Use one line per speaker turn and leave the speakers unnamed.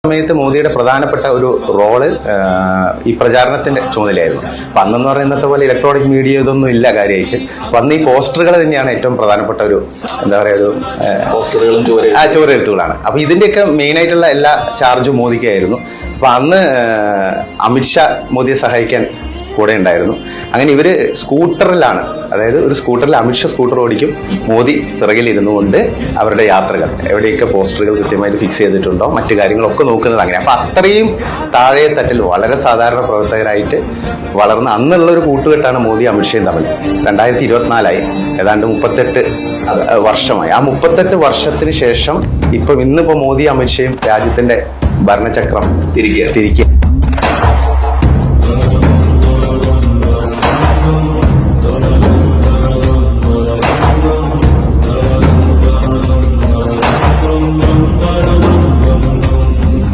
സമയത്ത് മോദിയുടെ പ്രധാനപ്പെട്ട ഒരു റോള് ഈ പ്രചാരണത്തിന്റെ ചുമതലയായിരുന്നു. അപ്പൊ അന്നെന്ന് പറയുന്നത് പോലെ ഇലക്ട്രോണിക് മീഡിയ ഇതൊന്നും ഇല്ല കാര്യമായിട്ട്. അപ്പൊ അന്ന് ഈ പോസ്റ്ററുകൾ തന്നെയാണ് ഏറ്റവും പ്രധാനപ്പെട്ട ഒരു എന്താ പറയുക ഒരു
പോസ്റ്ററുകളും
ചുവരെഴുത്തുകളാണ്. അപ്പൊ ഇതിന്റെയൊക്കെ മെയിൻ ആയിട്ടുള്ള എല്ലാ ചാർജും മോദിക്കായിരുന്നു. അപ്പൊ അന്ന് അമിത്ഷാ മോദിയെ സഹായിക്കാൻ കൂടെ ഉണ്ടായിരുന്നു. അങ്ങനെ ഇവര് സ്കൂട്ടറിലാണ്, അതായത് ഒരു സ്കൂട്ടറിൽ അമിത്ഷാ സ്കൂട്ടർ ഓടിക്കും, മോദി പിറകിലിരുന്നു കൊണ്ട് അവരുടെ യാത്രകൾ എവിടെയൊക്കെ പോസ്റ്ററുകൾ കൃത്യമായിട്ട് ഫിക്സ് ചെയ്തിട്ടുണ്ടോ മറ്റു കാര്യങ്ങളൊക്കെ നോക്കുന്നത് അങ്ങനെ. അപ്പൊ അത്രയും താഴെ തട്ടിൽ വളരെ സാധാരണ പ്രവർത്തകരായിട്ട് വളർന്ന അന്നുള്ള ഒരു കൂട്ടുകെട്ടാണ് മോദി അമിത്ഷയും തമ്മിൽ. 2024 ഏതാണ്ട് 38 വർഷമായി. ആ 38 വർഷത്തിന് ശേഷം ഇന്നിപ്പോ മോദി അമിത്ഷയും രാജ്യത്തിന്റെ ഭരണചക്രം തിരിക്കുക.